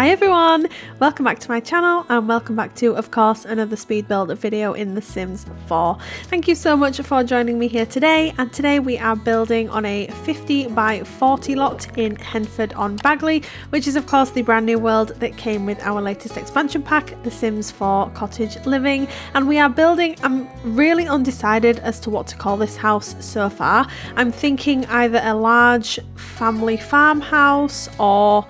Hi everyone, welcome back to my channel and welcome back to, of course, another speed build video in The Sims 4. Thank you so much for joining me here today, and today we are building on a 50 by 40 lot in Henford-on-Bagley, which is of course the brand new world that came with our latest expansion pack, The Sims 4 Cottage Living. And we are building, I'm really undecided as to what to call this house so far. I'm thinking either a large family farmhouse or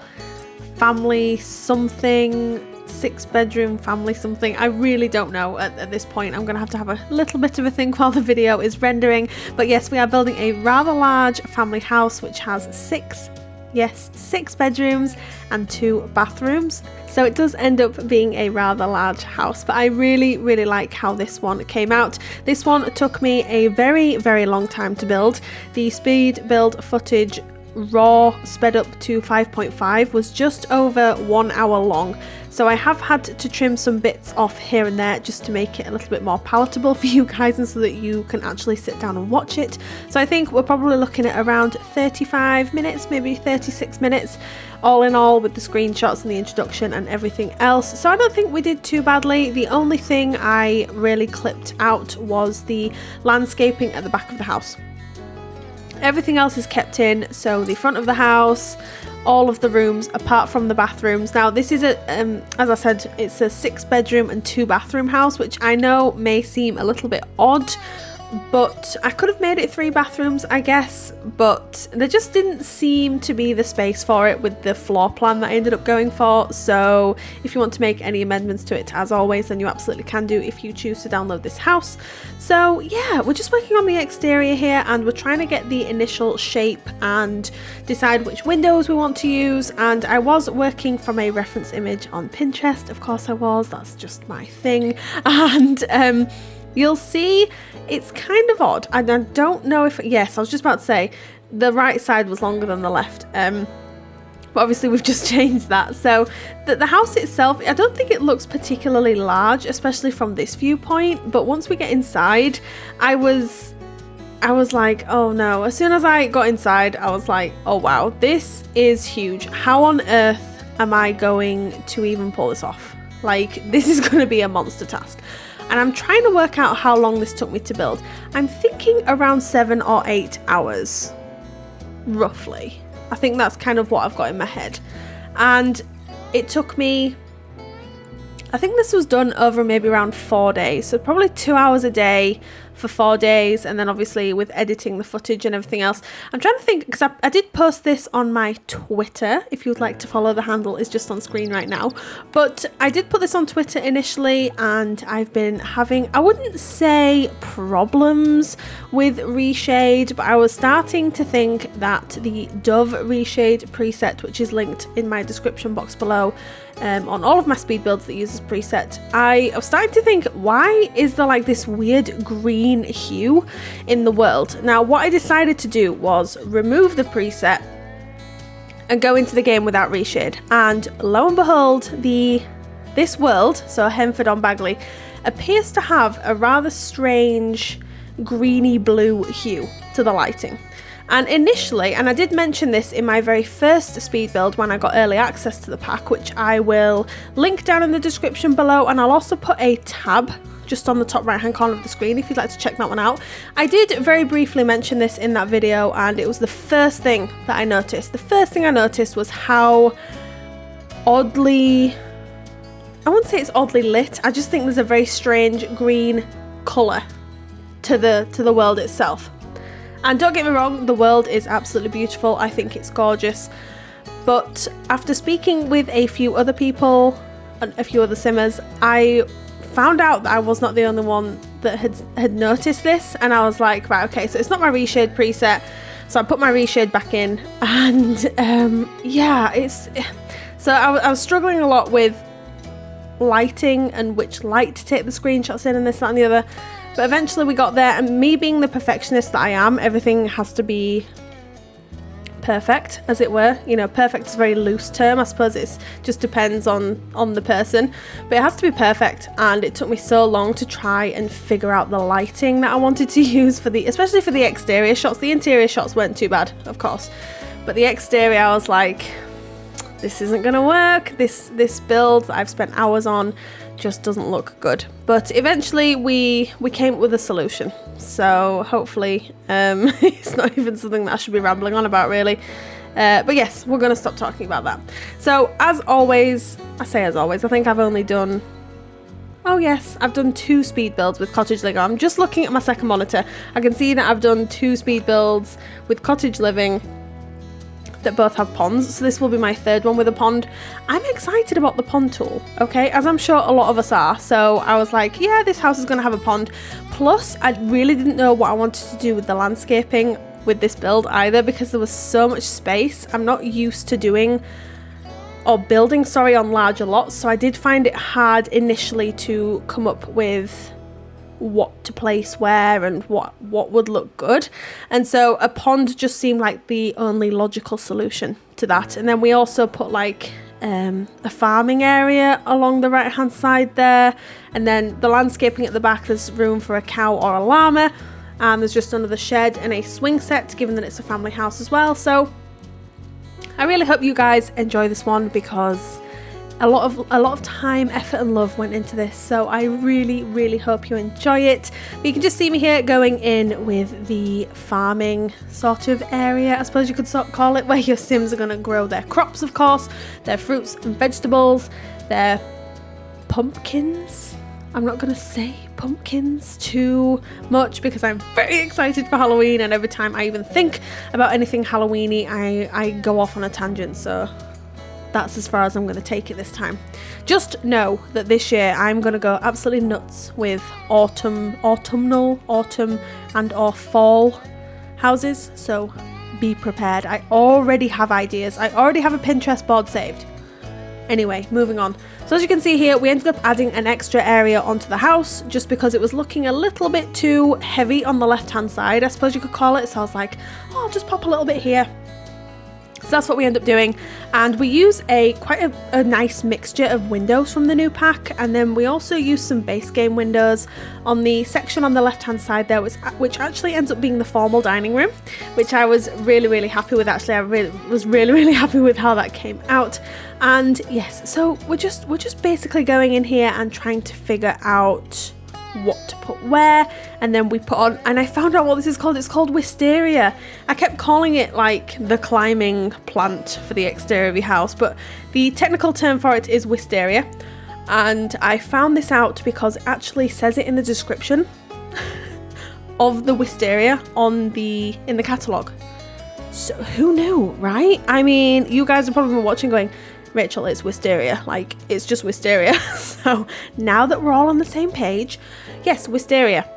family something, 6-bedroom family something. I really don't know at this point. I'm gonna have to have a little bit of a think while the video is rendering. But yes, we are building a rather large family house which has 6 bedrooms and 2 bathrooms. So it does end up being a rather large house, but I really like how this one came out. This one took me a very long time to build. The speed build footage raw sped up to 5.5 was just over 1 hour long, so I have had to trim some bits off here and there just to make it a little bit more palatable for you guys and so that you can actually sit down and watch it. So I think we're probably looking at around 35 minutes, maybe 36 minutes all in all, with the screenshots and the introduction and everything else. So I don't think we did too badly. The only thing I really clipped out was the landscaping at the back of the house. Everything else is kept in, so the front of the house, all of the rooms apart from the bathrooms. Now this is a as I said, it's a 6-bedroom and 2-bathroom house, which I know may seem a little bit odd, but I could have made it 3 bathrooms, I guess, but there just didn't seem to be the space for it with the floor plan that I ended up going for. So if you want to make any amendments to it, as always, then you absolutely can do if you choose to download this house. So yeah, we're just working on the exterior here and we're trying to get the initial shape and decide which windows we want to use. And I was working from a reference image on Pinterest, of course I was, that's just my thing. And you'll see it's kind of odd, and I don't know if, yes, I was just about to say the right side was longer than the left, but obviously we've just changed that. So the house itself, I don't think it looks particularly large, especially from this viewpoint, but once we get inside, I was like, oh no. As soon as I got inside, I was like, oh wow, this is huge. How on earth am I going to even pull this off? Like, this is going to be a monster task. And I'm trying to work out how long this took me to build. I'm thinking around 7 or 8 hours, roughly. I think that's kind of what I've got in my head. And it took me, I think this was done over maybe around 4 days. So probably 2 hours a day for 4 days, and then obviously with editing the footage and everything else. I'm trying to think, because I did post this on my Twitter. If you would like to follow, the handle is just on screen right now. But I did put this on Twitter initially, and I've been having, I wouldn't say problems with RESHADE, but I was starting to think that the Dove RESHADE preset, which is linked in my description box below, on all of my speed builds that use this preset, I was starting to think, why is there like this weird green hue in the world? Now what I decided to do was remove the preset and go into the game without RESHADE, and lo and behold, this world, so Henford-on-Bagley, appears to have a rather strange greeny blue hue to the lighting. And initially, and I did mention this in my very first speed build when I got early access to the pack, which I will link down in the description below, and I'll also put a tab just on the top right hand corner of the screen if you'd like to check that one out. I did very briefly mention this in that video, and it was the first thing that I noticed. The first thing I noticed was how oddly, I wouldn't say it's oddly lit, I just think there's a very strange green colour to the world itself. And don't get me wrong, the world is absolutely beautiful. I think it's gorgeous. But after speaking with a few other people and a few other simmers, I found out that I was not the only one that had noticed this. And I was like, right, okay, so it's not my RESHADE preset. So I put my RESHADE back in, and yeah, so I was struggling a lot with lighting and which light to take the screenshots in and this, that and the other. But eventually we got there, and me being the perfectionist that I am, everything has to be perfect, as it were. You know, perfect is a very loose term. I suppose it just depends on the person, but it has to be perfect. And it took me so long to try and figure out the lighting that I wanted to use for especially for the exterior shots. The interior shots weren't too bad, of course, but the exterior, I was like, this isn't gonna work. This build that I've spent hours on just doesn't look good. But eventually we came up with a solution. So hopefully it's not even something that I should be rambling on about really. But yes, we're gonna stop talking about that. So as always, I think I've only done, oh yes, I've done 2 speed builds with Cottage Living. I'm just looking at my second monitor. I can see that I've done 2 speed builds with Cottage Living that both have ponds, so this will be my 3rd one with a pond. I'm excited about the pond tool, okay, as I'm sure a lot of us are. So I was like, yeah, this house is going to have a pond. Plus, I really didn't know what I wanted to do with the landscaping with this build either, because there was so much space. I'm not used to doing or building, sorry, on larger lots, so I did find it hard initially to come up with what to place where and what would look good. And so a pond just seemed like the only logical solution to that. And then we also put like a farming area along the right hand side there, and then the landscaping at the back, there's room for a cow or a llama, and there's just another shed and a swing set, given that it's a family house as well. So I really hope you guys enjoy this one, because a lot of time, effort and love went into this, so I really hope you enjoy it. But you can just see me here going in with the farming sort of area, I suppose you could sort of call it, where your Sims are going to grow their crops, of course, their fruits and vegetables, their pumpkins. I'm not going to say pumpkins too much because I'm very excited for Halloween, and every time I even think about anything Halloweeny, I go off on a tangent, so that's as far as I'm going to take it this time. Just know that this year I'm going to go absolutely nuts with autumn and or fall houses, so be prepared. I already have ideas. I already have a Pinterest board saved. Anyway, moving on. So as you can see here, we ended up adding an extra area onto the house just because it was looking a little bit too heavy on the left hand side, I suppose you could call it. So I was like, oh, I'll just pop a little bit here. So that's what we end up doing, and we use quite a nice mixture of windows from the new pack, and then we also use some base game windows on the section on the left hand side there, which actually ends up being the formal dining room, which I was really happy with. Actually, I was really happy with how that came out. And yes, so we're just basically going in here and trying to figure out what to put where, and then we put on, and I found out what this is called. It's called wisteria. I kept calling it like the climbing plant for the exterior of your house, but the technical term for it is wisteria, and I found this out because it actually says it in the description of the wisteria in the catalogue. So who knew, right? I mean, you guys are probably watching going, Rachel, it's wisteria, like it's just wisteria. So now that we're all on the same page, yes, wisteria.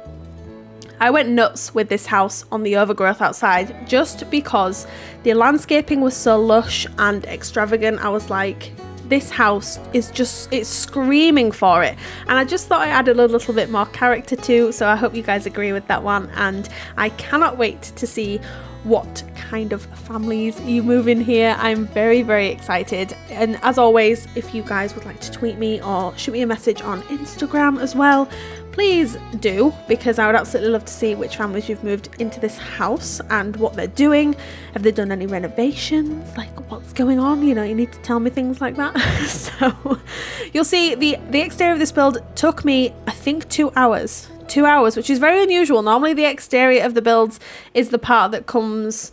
I went nuts with this house on the overgrowth outside just because the landscaping was so lush and extravagant. I was like, this house is it's screaming for it, and I just thought I added a little bit more character too, so I hope you guys agree with that one, and I cannot wait to see what kind of families you move in here. I'm very excited, and as always, if you guys would like to tweet me or shoot me a message on Instagram as well, please do, because I would absolutely love to see which families you've moved into this house and what they're doing. Have they done any renovations? Like, what's going on? You know, you need to tell me things like that. So you'll see the exterior of this build took me, I think, 2 hours. 2 hours, which is very unusual. Normally the exterior of the builds is the part that comes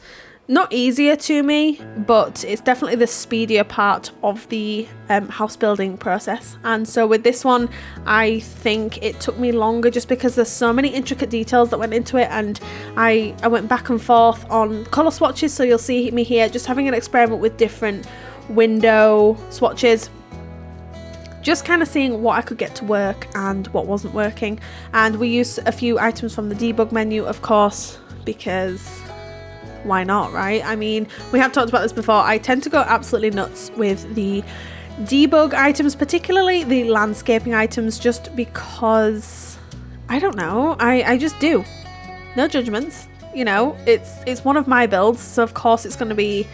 not easier to me, but it's definitely the speedier part of the house building process. And so with this one, I think it took me longer just because there's so many intricate details that went into it, and I went back and forth on colour swatches. So you'll see me here just having an experiment with different window swatches, just kind of seeing what I could get to work and what wasn't working. And we used a few items from the debug menu, of course, because why not, right? I mean, we have talked about this before. I tend to go absolutely nuts with the debug items, particularly the landscaping items, just because, I don't know, I just do. No judgments, you know, it's one of my builds, so of course it's going to be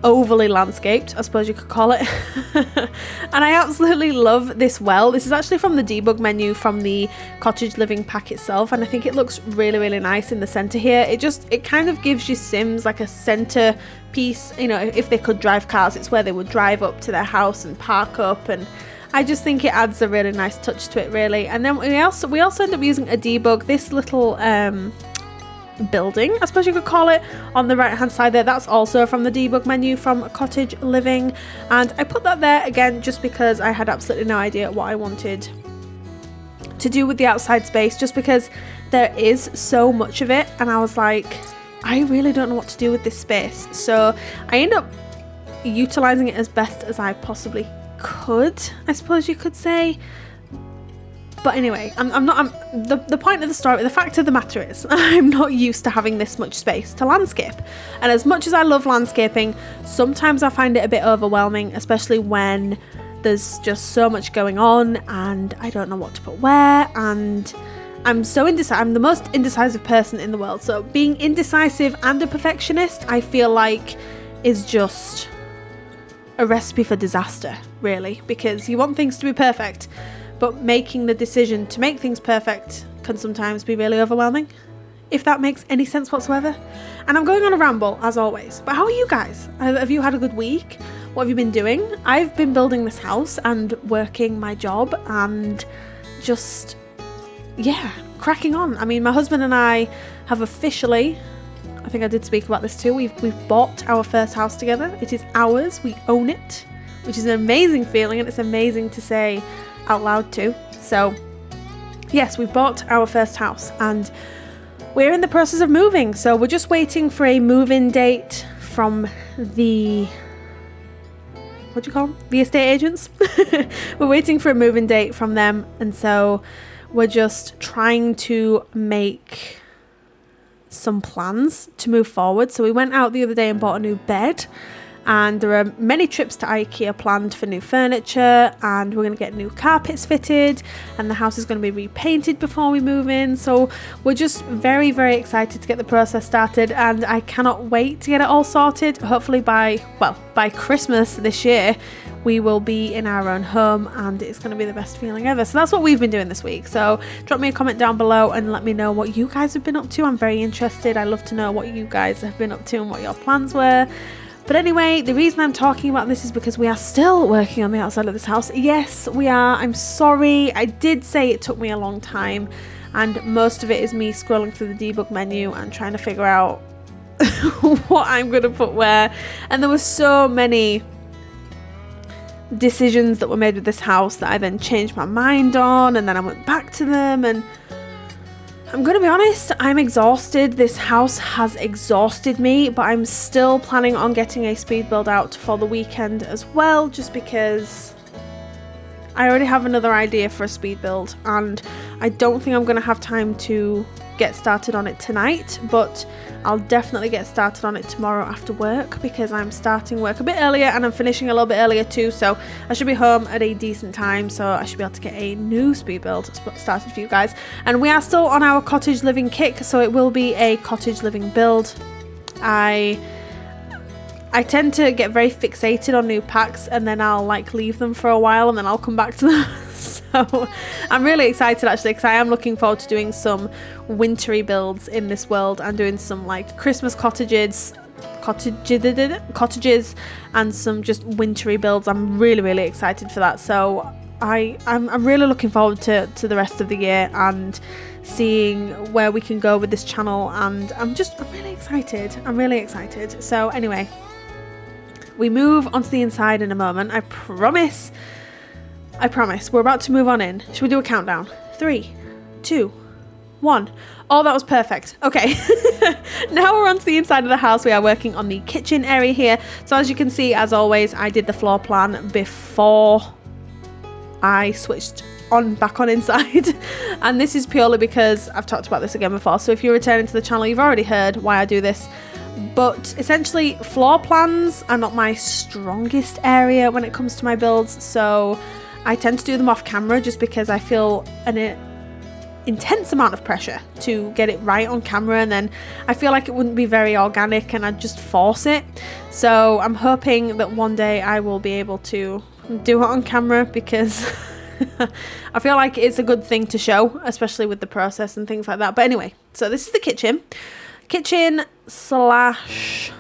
overly landscaped, I suppose you could call it. And I absolutely love this well. This is actually from the debug menu from the cottage living pack itself, and I think it looks really, really nice in the center here. It kind of gives your Sims like a center piece. You know, if they could drive cars, it's where they would drive up to their house and park up, and I just think it adds a really nice touch to it, really. And then we also end up using a debug, this little building, I suppose you could call it, on the right hand side there. That's also from the debug menu from Cottage Living, and I put that there again just because I had absolutely no idea what I wanted to do with the outside space, just because there is so much of it, and I was like, I really don't know what to do with this space. So I end up utilizing it as best as I possibly could, I suppose you could say. But anyway, the point of the story, the fact of the matter is, I'm not used to having this much space to landscape. And as much as I love landscaping, sometimes I find it a bit overwhelming, especially when there's just so much going on and I don't know what to put where, and I'm so indecisive. I'm the most indecisive person in the world. So being indecisive and a perfectionist, I feel like, is just a recipe for disaster, really, because you want things to be perfect, but making the decision to make things perfect can sometimes be really overwhelming, if that makes any sense whatsoever. And I'm going on a ramble, as always. But how are you guys? Have you had a good week? What have you been doing? I've been building this house and working my job and just, yeah, cracking on. I mean, my husband and I have officially, I think I did speak about this too, we've bought our first house together. It is ours. We own it, which is an amazing feeling, and it's amazing to say out loud too. So yes, we've bought our first house and we're in the process of moving. So we're just waiting for a move-in date from the, what do you call them? The estate agents. We're waiting for a move-in date from them, and so we're just trying to make some plans to move forward. So we went out the other day and bought a new bed, and there are many trips to IKEA planned for new furniture, and we're going to get new carpets fitted, and the house is going to be repainted before we move in. So we're just very, very excited to get the process started, and I cannot wait to get it all sorted. Hopefully by Christmas this year we will be in our own home, and it's going to be the best feeling ever. So that's what we've been doing this week. So drop me a comment down below and let me know what you guys have been up to. I'm very interested. I love to know what you guys have been up to and what your plans were. But anyway, the reason I'm talking about this is because we are still working on the outside of this house. Yes, we are. I'm sorry. I did say it took me a long time, and most of it is me scrolling through the debug menu and trying to figure out what I'm going to put where. And there were so many decisions that were made with this house that I then changed my mind on, and then I went back to them, and I'm going to be honest, I'm exhausted. This house has exhausted me, but I'm still planning on getting a speed build out for the weekend as well, just because I already have another idea for a speed build, and I don't think I'm going to have time to get started on it tonight, but I'll definitely get started on it tomorrow after work, because I'm starting work a bit earlier and I'm finishing a little bit earlier too, so I should be home at a decent time, so I should be able to get a new speed build started for you guys. And we are still on our cottage living kick, so it will be a cottage living build. I tend to get very fixated on new packs, and then I'll like leave them for a while and then I'll come back to them. So I'm really excited actually, because I am looking forward to doing some wintry builds in this world and doing some like Christmas cottages and some just wintry builds. I'm really, really excited for that. So I'm really looking forward to the rest of the year and seeing where we can go with this channel, and I'm really excited. I'm really excited. So anyway, we move onto the inside in a moment. I promise. We're about to move on in. Should we do a countdown? 3, 2, 1. Oh, that was perfect. Okay. Now we're onto the inside of the house. We are working on the kitchen area here. So as you can see, as always, I did the floor plan before I switched back on inside. And this is purely because I've talked about this again before. So if you're returning to the channel, you've already heard why I do this. But essentially, floor plans are not my strongest area when it comes to my builds. So I tend to do them off camera just because I feel intense amount of pressure to get it right on camera, and then I feel like it wouldn't be very organic and I'd just force it. So I'm hoping that one day I will be able to do it on camera, because I feel like it's a good thing to show, especially with the process and things like that. But anyway, so this is the kitchen slash,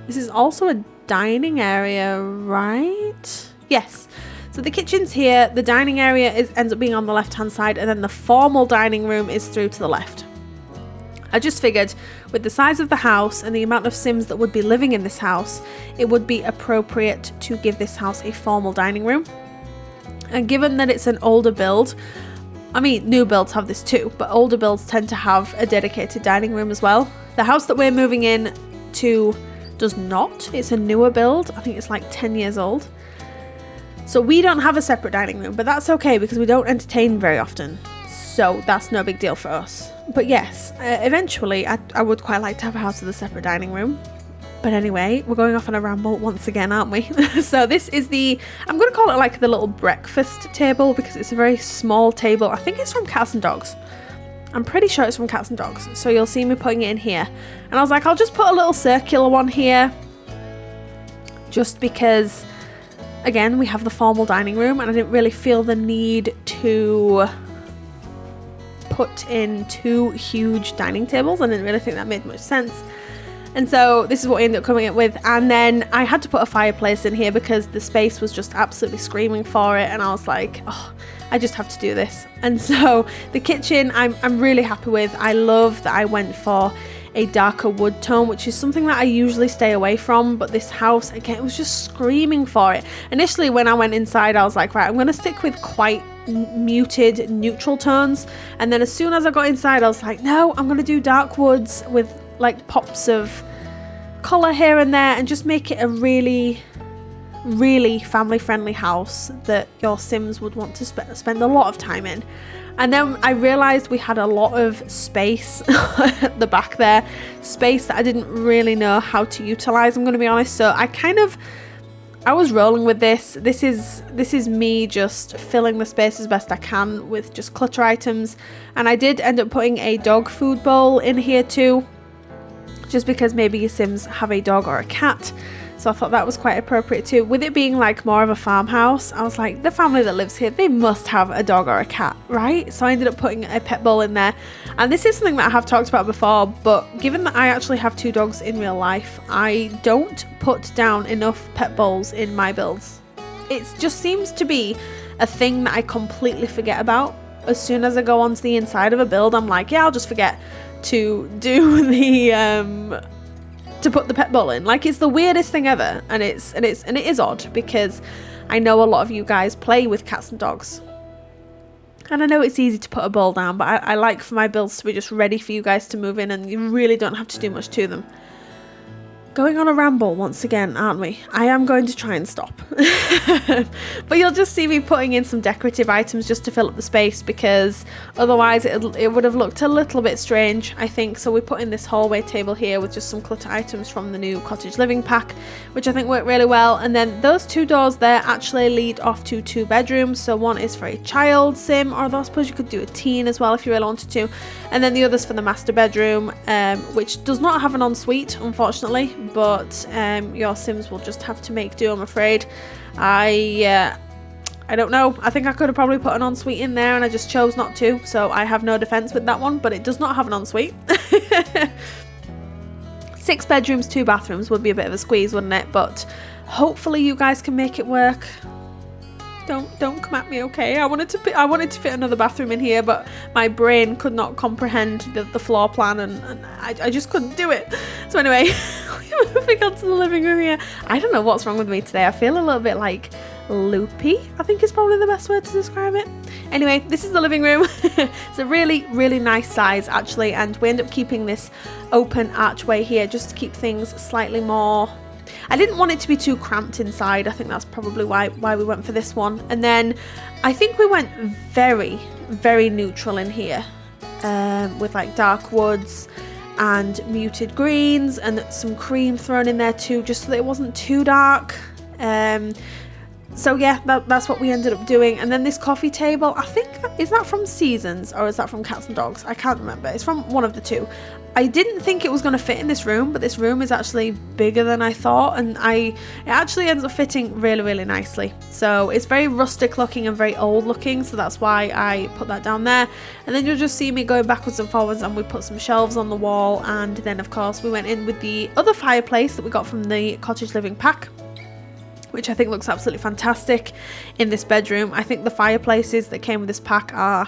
this is also a dining area, right? Yes. So the kitchen's here, the dining area ends up being on the left hand side, and then the formal dining room is through to the left. I just figured with the size of the house and the amount of Sims that would be living in this house, it would be appropriate to give this house a formal dining room. And given that it's an older build, I mean, new builds have this too, but older builds tend to have a dedicated dining room as well. The house that we're moving in to does not. It's a newer build. I think it's like 10 years old. So we don't have a separate dining room, but that's okay because we don't entertain very often. So that's no big deal for us. But yes, eventually I would quite like to have a house with a separate dining room. But anyway, we're going off on a ramble once again, aren't we? So this is I'm going to call it like the little breakfast table, because it's a very small table. I think it's from Cats and Dogs. I'm pretty sure it's from Cats and Dogs. So you'll see me putting it in here. And I was like, I'll just put a little circular one here, just because, again, we have the formal dining room and I didn't really feel the need to put in 2 huge dining tables. I didn't really think that made much sense. And so this is what I ended up coming up with. And then I had to put a fireplace in here because the space was just absolutely screaming for it. And I was like, oh, I just have to do this. And so the kitchen, I'm really happy with. I love that I went for a darker wood tone, which is something that I usually stay away from, but this house, again, it was just screaming for it. Initially when I went inside, I was like, right, I'm going to stick with quite muted neutral tones, and then as soon as I got inside I was like, no, I'm going to do dark woods with like pops of colour here and there, and just make it a really family friendly house that your Sims would want to spend a lot of time in. And then I realised we had a lot of space at the back there, space that I didn't really know how to utilise, I'm going to be honest. So I was rolling with this. This is me just filling the space as best I can with just clutter items. And I did end up putting a dog food bowl in here too, just because maybe your Sims have a dog or a cat. So I thought that was quite appropriate too. With it being like more of a farmhouse, I was like, the family that lives here, they must have a dog or a cat, right? So I ended up putting a pet bowl in there. And this is something that I have talked about before, but given that I actually have 2 dogs in real life, I don't put down enough pet bowls in my builds. It just seems to be a thing that I completely forget about. As soon as I go onto the inside of a build, I'm like, yeah, I'll just forget to do to put the pet bowl in. Like, it's the weirdest thing ever, and it is odd because I know a lot of you guys play with cats and dogs, and I know it's easy to put a bowl down, but I like for my builds to be just ready for you guys to move in, and you really don't have to do much to them. Going on a ramble once again, aren't we? I am going to try and stop. But you'll just see me putting in some decorative items just to fill up the space, because otherwise it would have looked a little bit strange, I think. So we put in this hallway table here with just some clutter items from the new Cottage living pack, which I think worked really well. And then those 2 doors there actually lead off to 2 bedrooms. So one is for a child Sim, or I suppose you could do a teen as well if you really wanted to. And then the other's for the master bedroom, which does not have an ensuite, unfortunately. But your Sims will just have to make do, I'm afraid. I don't know. I think I could have probably put an ensuite in there, and I just chose not to. So I have no defense with that one, but it does not have an ensuite. 6 bedrooms, 2 bathrooms would be a bit of a squeeze, wouldn't it? But hopefully you guys can make it work. Don't come at me, okay? I wanted to fit another bathroom in here, but my brain could not comprehend the floor plan, and I just couldn't do it. So anyway, we're moving on to the living room here. I don't know what's wrong with me today. I feel a little bit like loopy, I think is probably the best word to describe it. Anyway, this is the living room. It's a really nice size actually, and we end up keeping this open archway here just to keep things slightly more. I didn't want it to be too cramped inside. I think that's probably why we went for this one. And then I think we went very neutral in here, with like dark woods and muted greens and some cream thrown in there too, just so that it wasn't too dark. So yeah, that's what we ended up doing. And then this coffee table, I think, is that from Seasons or is that from Cats and Dogs? I can't remember. It's from one of the two. I didn't think it was going to fit in this room, but this room is actually bigger than I thought, and it actually ends up fitting really, really nicely. So it's very rustic looking and very old looking, so that's why I put that down there. And then you'll just see me going backwards and forwards, and we put some shelves on the wall, and then of course we went in with the other fireplace that we got from the Cottage Living pack, which I think looks absolutely fantastic in this bedroom. I think the fireplaces that came with this pack are,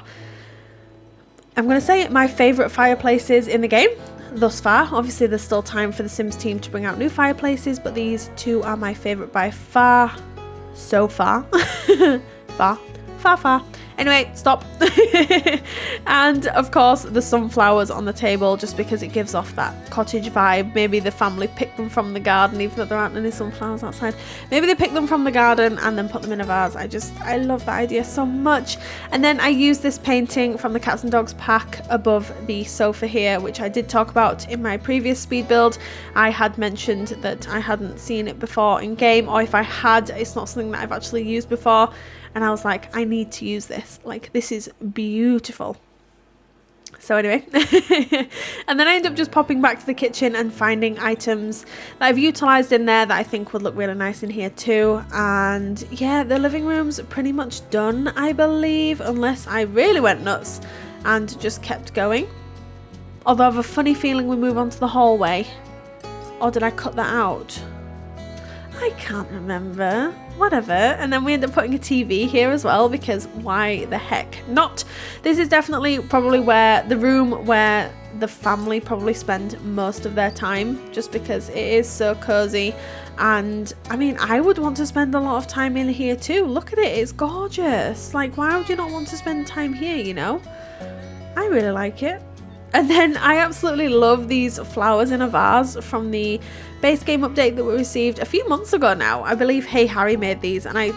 I'm going to say, my favourite fireplaces in the game thus far. Obviously there's still time for the Sims team to bring out new fireplaces, but these two are my favourite by far. So far. far. Anyway, stop. And of course the sunflowers on the table, just because it gives off that cottage vibe. Maybe the family picked them from the garden, even though there aren't any sunflowers outside. Maybe they picked them from the garden and then put them in a vase. I love that idea so much. And then I used this painting from the Cats and Dogs pack above the sofa here, which I did talk about in my previous speed build. I had mentioned that I hadn't seen it before in game, or if I had, it's not something that I've actually used before. And I was like, I need to use this. Like, this is beautiful. So anyway, and then I ended up just popping back to the kitchen and finding items that I've utilised in there that I think would look really nice in here too. And yeah, the living room's pretty much done, I believe, unless I really went nuts and just kept going. Although I have a funny feeling we move on to the hallway. Or did I cut that out? I can't remember. Whatever. And then we end up putting a TV here as well, because why the heck not? This is definitely probably the room where the family probably spend most of their time, just because it is so cozy. And I mean, I would want to spend a lot of time in here too. Look at it, it's gorgeous. Like, why would you not want to spend time here, you know? I really like it. And then I absolutely love these flowers in a vase from the base game update that we received a few months ago now. I believe Hey Harry made these, and I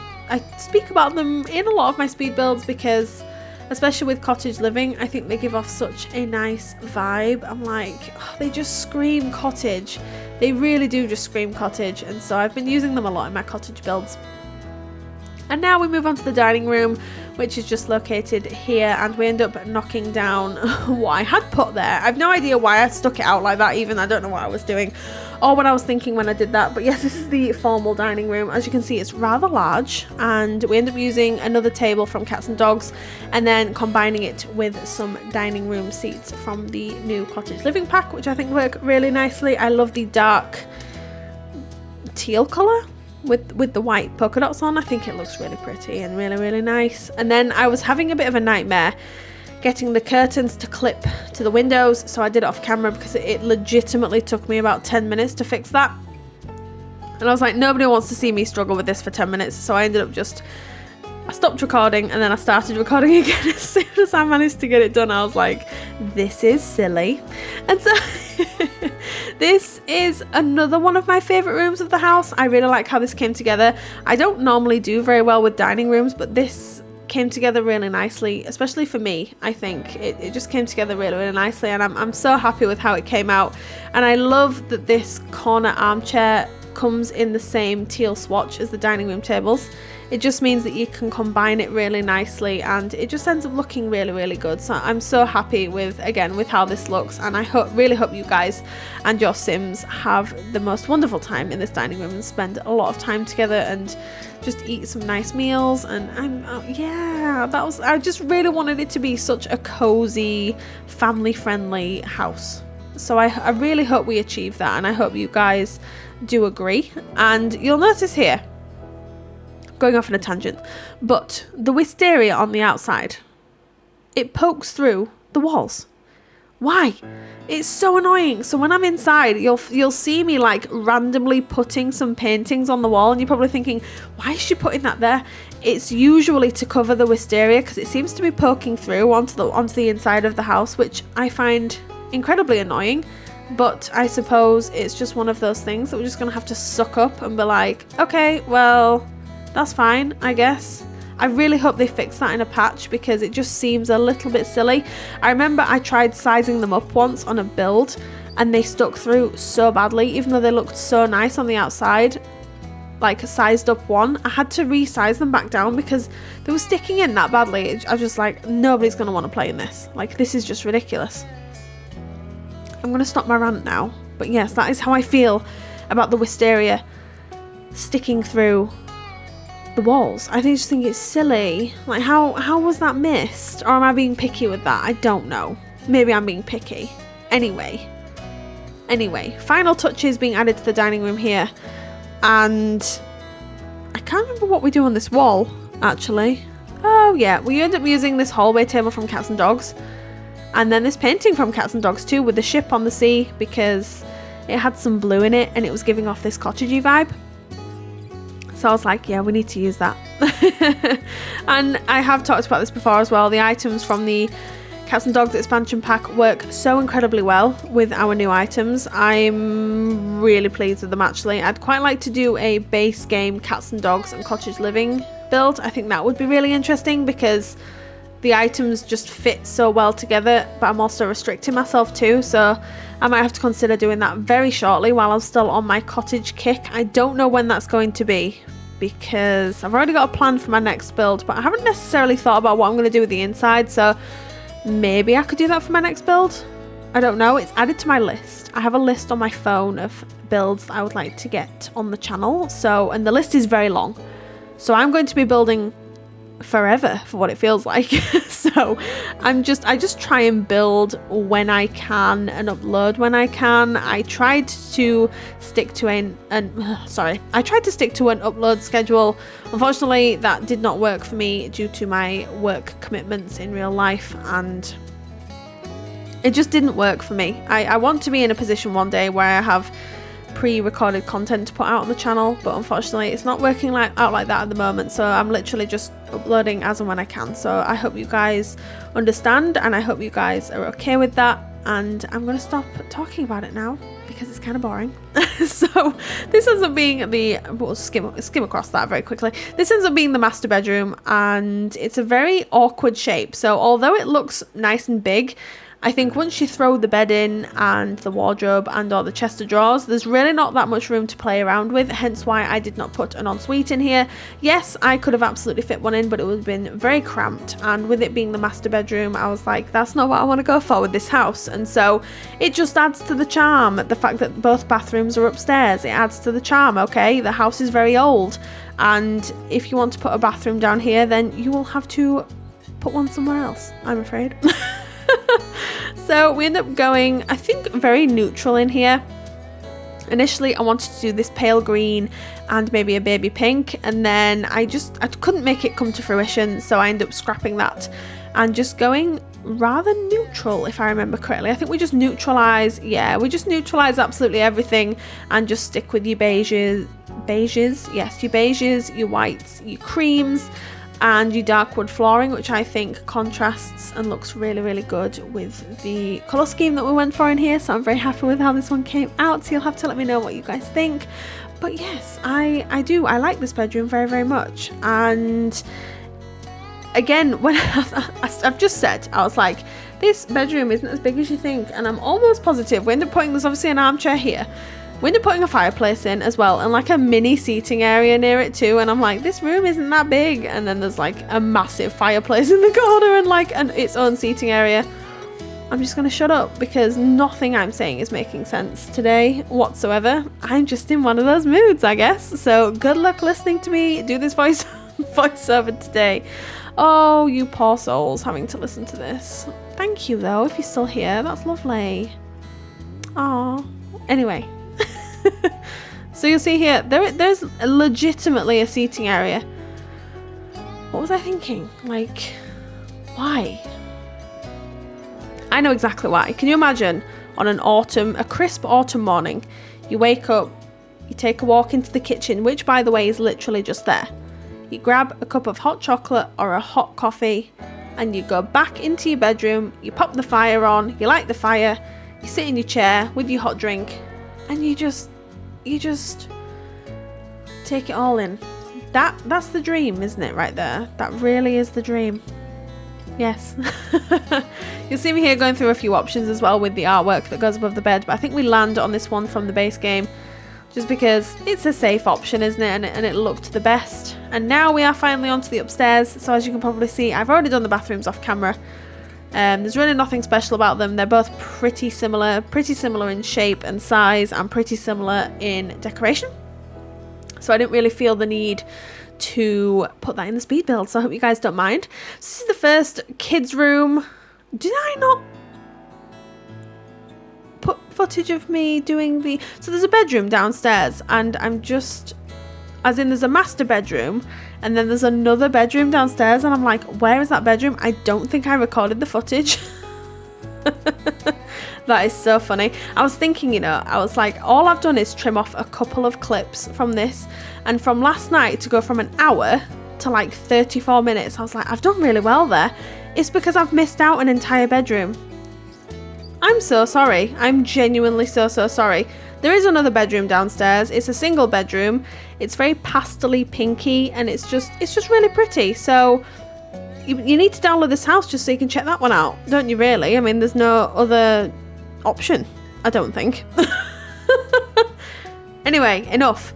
speak about them in a lot of my speed builds because, especially with Cottage Living, I think they give off such a nice vibe. I'm like, oh, they just scream cottage. They really do just scream cottage, and so I've been using them a lot in my cottage builds. And now we move on to the dining room, which is just located here, and we end up knocking down what I had put there. I've no idea why I stuck it out like that even. I don't know what I was doing or what I was thinking when I did that. But yes, this is the formal dining room. As you can see, it's rather large, and we end up using another table from Cats and Dogs and then combining it with some dining room seats from the new Cottage Living pack, which I think work really nicely. I love the dark teal colour with the white polka dots on. I think it looks really pretty and really, really nice. And then I was having a bit of a nightmare getting the curtains to clip to the windows, so I did it off camera because it legitimately took me about 10 minutes to fix that. And I was like, nobody wants to see me struggle with this for 10 minutes, so I ended up I stopped recording and then I started recording again. As soon as I managed to get it done, I was like, this is silly. And so this is another one of my favourite rooms of the house. I really like how this came together. I don't normally do very well with dining rooms, but this came together really nicely, especially for me. I think it just came together really, really nicely, and I'm so happy with how it came out. And I love that this corner armchair comes in the same teal swatch as the dining room tables. It just means that you can combine it really nicely, and it just ends up looking really, really good. So I'm so happy with how this looks, and I really hope you guys and your Sims have the most wonderful time in this dining room and spend a lot of time together and just eat some nice meals. And I just really wanted it to be such a cozy, family-friendly house. So I really hope we achieve that, and I hope you guys do agree. And you'll notice here, going off on a tangent, but the wisteria on the outside, it pokes through the walls. Why? It's so annoying. So when I'm inside, you'll see me like randomly putting some paintings on the wall, and you're probably thinking, why is she putting that there? It's usually to cover the wisteria because it seems to be poking through onto the inside of the house, which I find incredibly annoying. But I suppose it's just one of those things that we're just gonna have to suck up and be like, okay, well, that's fine, I guess. I really hope they fix that in a patch because it just seems a little bit silly. I remember I tried sizing them up once on a build and they stuck through so badly, even though they looked so nice on the outside. like a sized up one, I had to resize them back down because they were sticking in that badly. I was just like, nobody's going to want to play in this. Like, this is just ridiculous. I'm going to stop my rant now. But yes, that is how I feel about the wisteria sticking through the walls. I just think it's silly. Like, how was that missed? Or am I being picky with that? I don't know. Maybe I'm being picky. Anyway, final touches being added to the dining room here. And I can't remember what we do on this wall, actually. Oh yeah, we end up using this hallway table from Cats and Dogs. And then this painting from Cats and Dogs too, with the ship on the sea, because it had some blue in it and it was giving off this cottagey vibe. So I was like, yeah, we need to use that. And I have talked about this before as well. The items from the Cats and Dogs expansion pack work so incredibly well with our new items. I'm really pleased with them actually. I'd quite like to do a base game Cats and Dogs and Cottage Living build. I think that would be really interesting because the items just fit so well together, but I'm also restricting myself too, so I might have to consider doing that very shortly while I'm still on my cottage kick. I don't know when that's going to be because I've already got a plan for my next build, but I haven't necessarily thought about what I'm going to do with the inside, so maybe I could do that for my next build. I don't know. It's added to my list. I have a list on my phone of builds that I would like to get on the channel, and the list is very long, so I'm going to be building forever for what it feels like. So I just try and build when I can and upload when I can. I tried to stick to an upload schedule. Unfortunately, that did not work for me due to my work commitments in real life, and it just didn't work for me. I want to be in a position one day where I have pre-recorded content to put out on the channel, but unfortunately it's not working out like that at the moment, so I'm literally just uploading as and when I can. So I hope you guys understand and I hope you guys are okay with that, and I'm going to stop talking about it now because it's kind of boring. So this ends up being we'll skim across that very quickly. This ends up being the master bedroom, and it's a very awkward shape. So although it looks nice and big, I think once you throw the bed in and the wardrobe and or the chest of drawers, there's really not that much room to play around with, hence why I did not put an ensuite in here. Yes, I could have absolutely fit one in, but it would have been very cramped, and with it being the master bedroom, I was like, that's not what I want to go for with this house. And so it just adds to the charm. The fact that both bathrooms are upstairs, it adds to the charm. Okay, the house is very old, and if you want to put a bathroom down here, then you will have to put one somewhere else, I'm afraid. So we end up going, I think, very neutral in here. Initially I wanted to do this pale green and maybe a baby pink, and then I couldn't make it come to fruition, so I ended up scrapping that and just going rather neutral, if I remember correctly. I think we just neutralize absolutely everything and just stick with your beiges, yes, your beiges, your whites, your creams, and your dark wood flooring, which I think contrasts and looks really, really good with the colour scheme that we went for in here. So I'm very happy with how this one came out, so you'll have to let me know what you guys think. But yes, I like this bedroom very, very much. And again, when I've just said, I was like, this bedroom isn't as big as you think, and I'm almost positive we end up putting, there's obviously an armchair here, we end up putting a fireplace in as well, and like a mini seating area near it too, and I'm like, this room isn't that big, and then there's like a massive fireplace in the corner and like its own seating area. I'm just going to shut up because nothing I'm saying is making sense today whatsoever. I'm just in one of those moods, I guess. So good luck listening to me do this voiceover today. Oh, you poor souls having to listen to this. Thank you though, if you're still here, that's lovely. Oh, anyway. So you'll see here, there's legitimately a seating area. What was I thinking? Like, why? I know exactly why. Can you imagine on a crisp autumn morning, you wake up, you take a walk into the kitchen, which by the way is literally just there. You grab a cup of hot chocolate or a hot coffee, and you go back into your bedroom, you pop the fire on, you light the fire, you sit in your chair with your hot drink, and you just take it all in. That's the dream, isn't it, right there? That really is the dream. Yes. You'll see me here going through a few options as well with the artwork that goes above the bed, but I think we land on this one from the base game just because it's a safe option, isn't it? And it looked the best. And now we are finally onto the upstairs. So as you can probably see, I've already done the bathrooms off camera. There's really nothing special about them. They're both pretty similar in shape and size, and pretty similar in decoration. So I didn't really feel the need to put that in the speed build, so I hope you guys don't mind. This is the first kids room. Did I not put footage of me doing the... So there's a bedroom downstairs, and I'm just... As in, there's a master bedroom, and then there's another bedroom downstairs, and I'm like, where is that bedroom? I don't think I recorded the footage. That is so funny. I was thinking, you know, I was like, all I've done is trim off a couple of clips from this, and from last night to go from an hour to like 34 minutes, I was like, I've done really well there. It's because I've missed out an entire bedroom. I'm so sorry. I'm genuinely so sorry. There is another bedroom downstairs. It's a single bedroom. It's very pastel-y pinky, and it's just really pretty. So you need to download this house just so you can check that one out, don't you really? I mean, there's no other option, I don't think. Anyway, enough.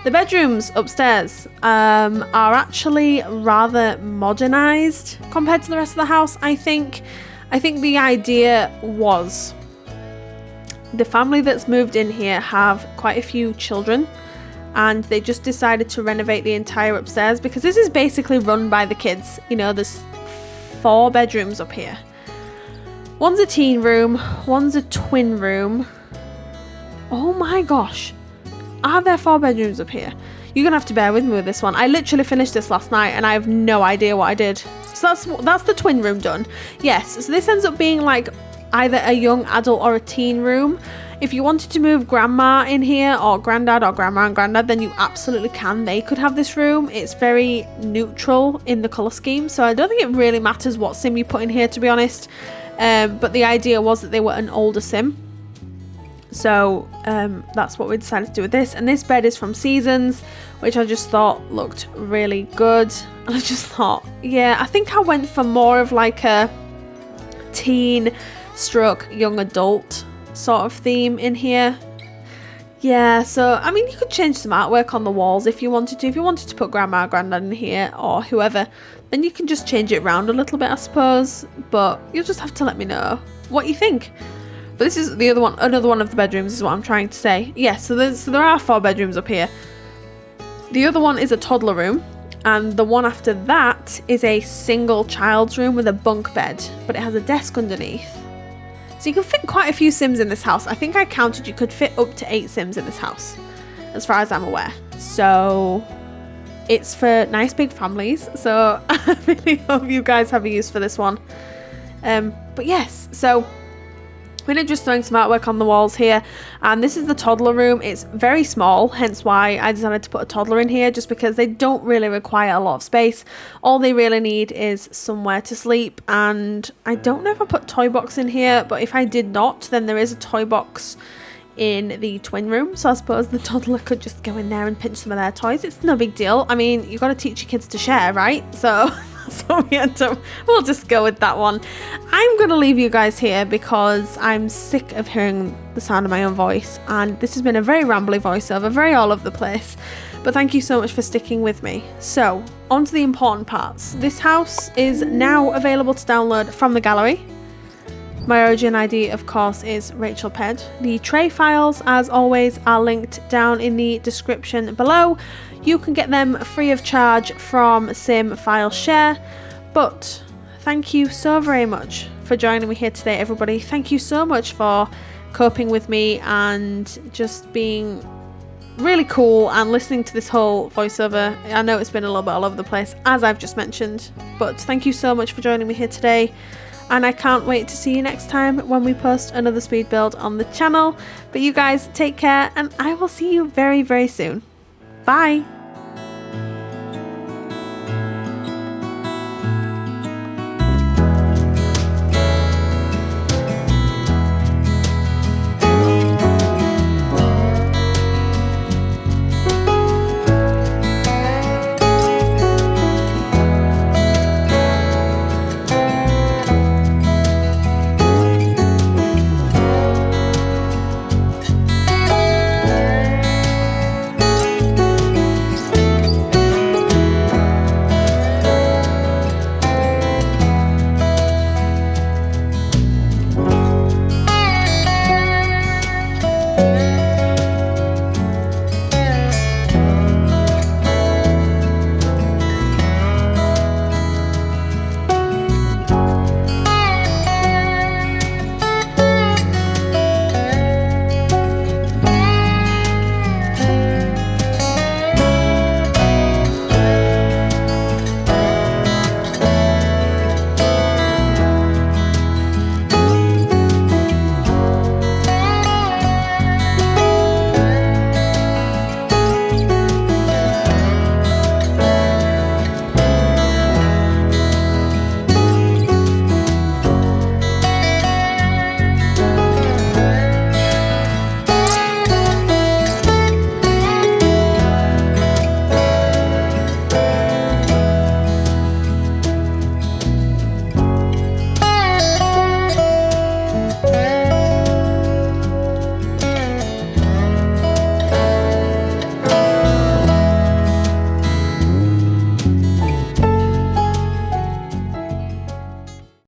The bedrooms upstairs are actually rather modernized compared to the rest of the house, I think. I think the idea was the family that's moved in here have quite a few children, and they just decided to renovate the entire upstairs because this is basically run by the kids. You know, there's 4 bedrooms up here. One's a teen room, one's a twin room. Oh my gosh. Are there 4 bedrooms up here? You're gonna have to bear with me with this one. I literally finished this last night and I have no idea what I did. So that's the twin room done. Yes, so this ends up being like either a young adult or a teen room. If you wanted to move grandma in here, or granddad, or grandma and granddad, then you absolutely can. They could have this room. It's very neutral in the colour scheme, so I don't think it really matters what sim you put in here, to be honest. But the idea was that they were an older sim. So that's what we decided to do with this. And this bed is from Seasons, which I just thought looked really good. And I just thought, yeah, I think I went for more of like a teen stroke young adult sort of theme in here. Yeah, so I mean, you could change some artwork on the walls if you wanted to. If you wanted to put grandma or granddad in here, or whoever, then you can just change it around a little bit, I suppose. But you'll just have to let me know what you think. But this is the other one, another one of the bedrooms is what I'm trying to say. Yes, so there are 4 bedrooms up here. The other one is a toddler room, and the one after that is a single child's room with a bunk bed, but it has a desk underneath. So you can fit quite a few sims in this house. I think I counted you could fit up to 8 sims in this house, as far as I'm aware. So it's for nice big families. So I really hope you guys have a use for this one. But yes, so we're just throwing some artwork on the walls here, and this is the toddler room. It's very small, hence why I decided to put a toddler in here, just because they don't really require a lot of space. All they really need is somewhere to sleep, and I don't know if I put toy box in here, but if I did not, then there is a toy box in the twin room, so I suppose the toddler could just go in there and pinch some of their toys. It's no big deal. I mean, you've got to teach your kids to share, right? So that's what we end up. We'll just go with that one. I'm going to leave you guys here because I'm sick of hearing the sound of my own voice, and this has been a very rambly voiceover, very all over the place. But thank you so much for sticking with me. So, on to the important parts. This house is now available to download from the gallery. My origin ID, of course, is RachelPedd. The tray files, as always, are linked down in the description below. You can get them free of charge from Sim File Share. But thank you so very much for joining me here today, everybody. Thank you so much for coping with me and just being really cool and listening to this whole voiceover. I know it's been a little bit all over the place, as I've just mentioned, but thank you so much for joining me here today. And I can't wait to see you next time when we post another speed build on the channel. But you guys take care, and I will see you very, very soon. Bye!